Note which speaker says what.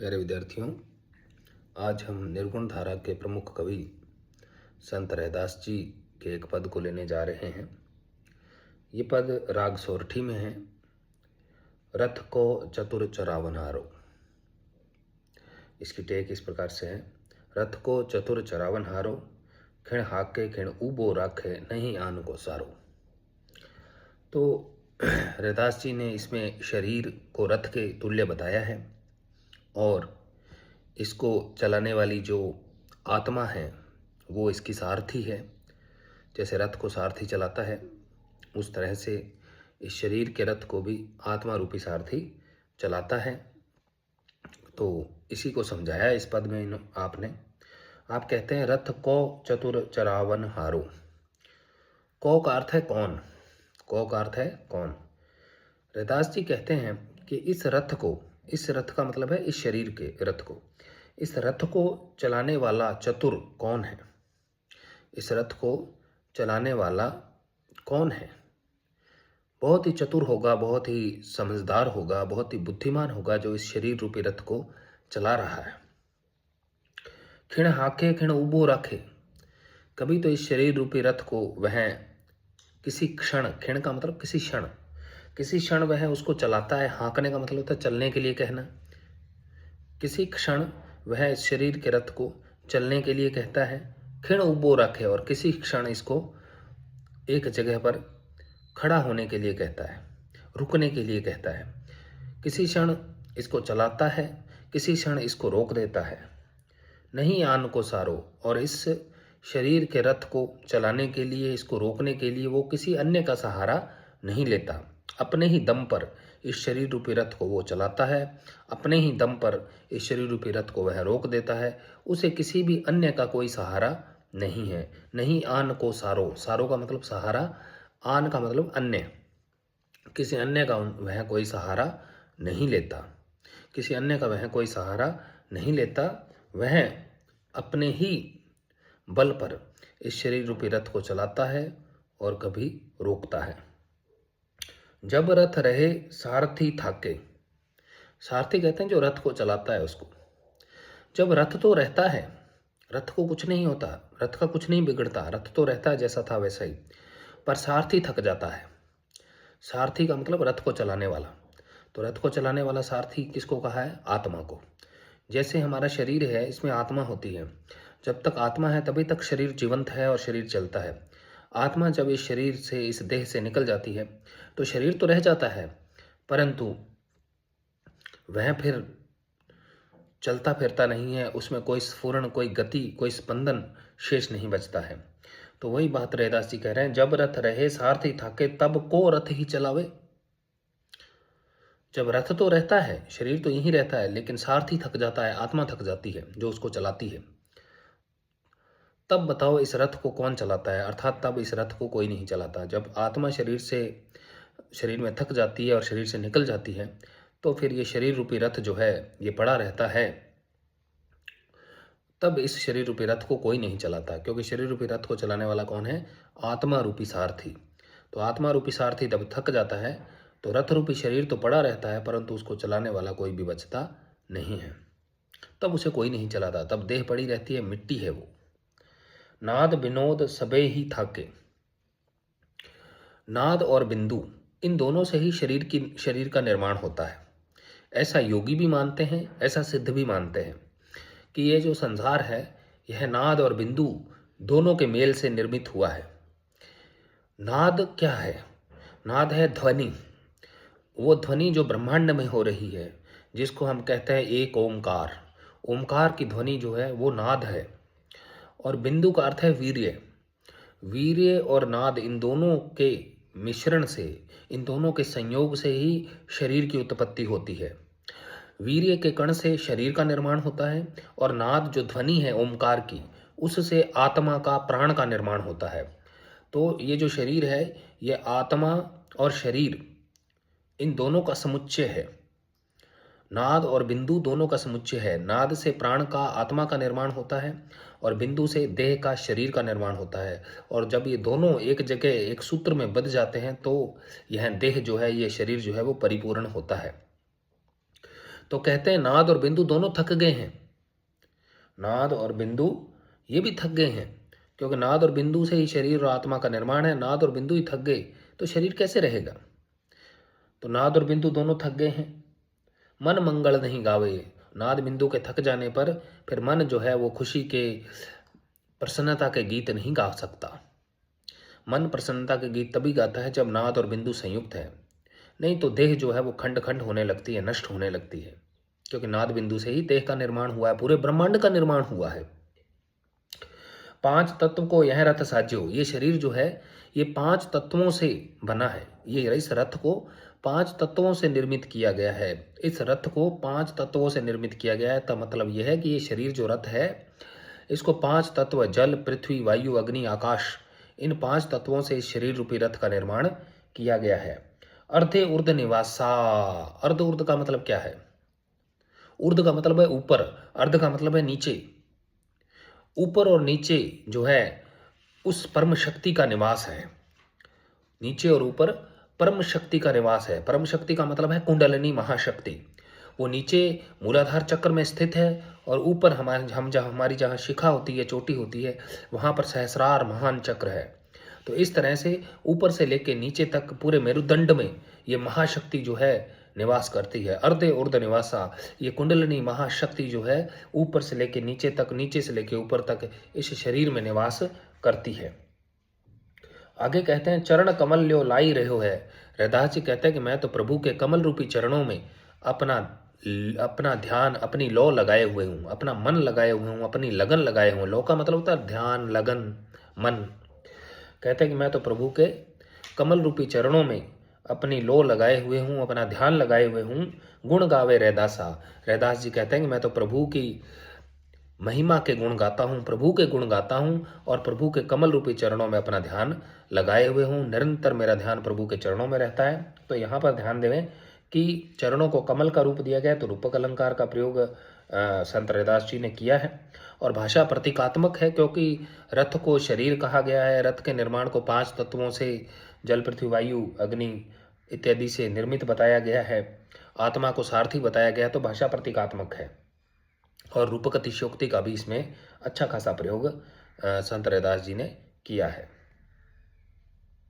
Speaker 1: प्यारे विद्यार्थियों, आज हम निर्गुण धारा के प्रमुख कवि संत रैदास जी के एक पद को लेने जा रहे हैं। ये पद राग सोरठी में है। रथ को चतुर चरावनहारो। इसकी टेक इस प्रकार से है। रथ को चतुर चरावनहारो, खिण हाके खिण ऊबो राखे, नहीं आन को सारो। तो रैदास जी ने इसमें शरीर को रथ के तुल्य बताया है और इसको चलाने वाली जो आत्मा है वो इसकी सारथी है। जैसे रथ को सारथी चलाता है उस तरह से इस शरीर के रथ को भी आत्मा रूपी सारथी चलाता है। तो इसी को समझाया इस पद में आपने। आप कहते हैं रथ को चतुर चरावन हारो। को का अर्थ है कौन। को का अर्थ है कौन। रैदास जी कहते हैं कि इस रथ को, इस रथ का मतलब है इस शरीर के रथ को, इस रथ को चलाने वाला चतुर कौन है। इस रथ को चलाने वाला कौन है। बहुत ही चतुर होगा, बहुत ही समझदार होगा, बहुत ही बुद्धिमान होगा जो इस शरीर रूपी रथ को चला रहा है। खिण हाके खिण उबो रखे। कभी तो इस शरीर रूपी रथ को वह किसी क्षण, खिण का मतलब किसी क्षण, किसी क्षण वह उसको चलाता है। हाँकने का मतलब होता है चलने के लिए कहना। किसी क्षण वह इस शरीर के रथ को चलने के लिए कहता है। खिण उबो रखे, और किसी क्षण इसको एक जगह पर खड़ा होने के लिए कहता है, रुकने के लिए कहता है। किसी क्षण इसको चलाता है, किसी क्षण इसको रोक देता है। नहीं आन को सारो, और इस शरीर के रथ को चलाने के लिए, इसको रोकने के लिए वो किसी अन्य का सहारा नहीं लेता। अपने ही दम पर इस शरीर रूपी रथ को वो चलाता है, अपने ही दम पर इस शरीर रूपी रथ को वह रोक देता है। उसे किसी भी अन्य का कोई सहारा नहीं है। नहीं आन को सारो, सारो का मतलब सहारा, आन का मतलब अन्य। किसी अन्य का वह कोई सहारा नहीं लेता, किसी अन्य का वह कोई सहारा नहीं लेता। वह अपने ही बल पर इस शरीर रूपी रथ को चलाता है और कभी रोकता है। जब रथ रहे सारथी थाके। सारथी कहते हैं जो रथ को चलाता है उसको। जब रथ तो रहता है, रथ को कुछ नहीं होता, रथ का कुछ नहीं बिगड़ता, रथ तो रहता है जैसा था वैसा ही, पर सारथी थक जाता है। सारथी का मतलब रथ को चलाने वाला। तो रथ को चलाने वाला सारथी किसको कहा है? आत्मा को। जैसे हमारा शरीर है, इसमें आत्मा होती है। जब तक आत्मा है तभी तक शरीर जीवंत है और शरीर चलता है। आत्मा जब इस शरीर से, इस देह से निकल जाती है तो शरीर तो रह जाता है, परंतु वह फिर चलता फिरता नहीं है। उसमें कोई स्फुरण, कोई गति, कोई स्पंदन शेष नहीं बचता है। तो वही बात रैदास जी कह रहे हैं, जब रथ रहे सारथी थाके, तब को रथ ही चलावे। जब रथ तो रहता है, शरीर तो यहीं रहता है, लेकिन सारथी थक जाता है, आत्मा थक जाती है जो उसको चलाती है। तब बताओ इस रथ को कौन चलाता है। अर्थात तब इस रथ को कोई नहीं चलाता। जब आत्मा शरीर में थक जाती है और शरीर से निकल जाती है तो फिर ये शरीर रूपी रथ जो है ये पड़ा रहता है। तब इस शरीर रूपी रथ को कोई नहीं चलाता, क्योंकि शरीर रूपी रथ को चलाने वाला कौन है? आत्मा रूपी सारथी। तो आत्मा रूपी सारथी जब थक जाता है तो रथ रूपी शरीर तो पड़ा रहता है, परंतु उसको चलाने वाला कोई भी बचता नहीं है। तब उसे कोई नहीं चलाता, तब देह पड़ी रहती है, मिट्टी है वो। नाद विनोद सबे ही थाके। नाद और बिंदु, इन दोनों से ही शरीर का निर्माण होता है। ऐसा योगी भी मानते हैं, ऐसा सिद्ध भी मानते हैं कि ये जो संसार है यह नाद और बिंदु दोनों के मेल से निर्मित हुआ है। नाद क्या है? नाद है ध्वनि। वो ध्वनि जो ब्रह्मांड में हो रही है, जिसको हम कहते हैं एक ओमकार। ओमकार की ध्वनि जो है वो नाद है। और बिंदु का अर्थ है वीर्य। वीर्य और नाद, इन दोनों के मिश्रण से, इन दोनों के संयोग से ही शरीर की उत्पत्ति होती है। वीर्य के कण से शरीर का निर्माण होता है और नाद जो ध्वनि है ओमकार की, उससे आत्मा का, प्राण का निर्माण होता है। तो ये जो शरीर है ये आत्मा और शरीर, इन दोनों का समुच्चय है। नाद और बिंदु दोनों का समुच्चय है। नाद से प्राण का, आत्मा का निर्माण होता है और बिंदु से देह का, शरीर का निर्माण होता है। और जब ये दोनों एक जगह एक सूत्र में बंध जाते हैं तो यह देह जो है, ये शरीर जो है वो परिपूर्ण होता है। तो कहते हैं नाद और बिंदु दोनों थक गए हैं। नाद और बिंदु ये भी थक गए हैं, क्योंकि नाद और बिंदु से ही शरीर और आत्मा का निर्माण है। नाद और बिंदु ही थक गए तो शरीर कैसे रहेगा? तो नाद और बिंदु दोनों थक गए हैं। मन मंगल नहीं गावे। नाद बिंदु के थक जाने पर फिर मन जो है वो खुशी के, प्रसन्नता के गीत नहीं गा सकता। मन प्रसन्नता के गीत तभी गाता है जब नाद और बिंदु संयुक्त है, नहीं तो देह जो है वो खंड खंड होने लगती है, नष्ट होने लगती है, क्योंकि नाद बिंदु से ही देह का निर्माण हुआ है, पूरे ब्रह्मांड का निर्माण हुआ है। 5 तत्व को यह रथ साज्यो, ये शरीर जो है ये 5 तत्वों से बना है। ये इस रथ को 5 तत्वों से निर्मित किया गया है। इस रथ को 5 तत्वों से निर्मित किया गया है। तो मतलब यह है कि ये शरीर जो रथ है इसको 5 तत्व, जल, पृथ्वी, वायु, अग्नि, आकाश, इन 5 तत्वों से इस शरीर रूपी रथ का निर्माण किया गया है। अर्धे ऊर्ध निवासा। अर्ध ऊर्ध का मतलब क्या है? ऊर्ध का मतलब है ऊपर, अर्ध का मतलब है नीचे। ऊपर और नीचे जो है उस परम शक्ति का निवास है। नीचे और ऊपर परम शक्ति का निवास है। परम शक्ति का मतलब है कुंडलिनी महाशक्ति। वो नीचे मूलाधार चक्र में स्थित है और ऊपर हमारी जहाँ शिखा होती है, चोटी होती है, वहाँ पर सहस्रार महान चक्र है। तो इस तरह से ऊपर से लेके नीचे तक पूरे मेरुदंड में ये महाशक्ति जो है निवास करती है। अर्धे ऊर्ध्व निवासा, ये कुंडलिनी महाशक्ति जो है ऊपर से लेके नीचे तक, नीचे से लेके ऊपर तक इस शरीर में निवास करती है। आगे कहते हैं चरण कमल ल्यो लाई रहो है। रैदास जी कहते हैं कि मैं तो प्रभु के कमल रूपी चरणों में अपना ध्यान, अपनी लौ लगाए हुए हूँ, अपना मन लगाए हुए हूँ, अपनी लगन लगाए हुए। लौ का मतलब होता है ध्यान, लगन, मन। कहते हैं कि मैं तो प्रभु के कमल रूपी चरणों में अपनी लो लगाए हुए हूँ, अपना ध्यान लगाए हुए हूँ। गुण गावे रैदासा। रैदास जी कहते हैं कि मैं तो प्रभु की महिमा के गुण गाता हूँ, प्रभु के गुण गाता हूँ और प्रभु के कमल रूपी चरणों में अपना ध्यान लगाए हुए हूँ। निरंतर मेरा ध्यान प्रभु के चरणों में रहता है। तो यहाँ पर ध्यान देवें कि चरणों को कमल का रूप दिया गया, तो रूपक अलंकार का प्रयोग संत रैदास जी ने किया है। और भाषा प्रतीकात्मक है, क्योंकि रथ को शरीर कहा गया है। रथ के निर्माण को 5 तत्वों से, जल, पृथ्वी, वायु, अग्नि इत्यादि से निर्मित बताया गया है। आत्मा को सारथी बताया गया, तो भाषा प्रतीकात्मक है। और रूपक अतिशयोक्ति का भी इसमें अच्छा खासा प्रयोग संत रैदास जी ने किया है।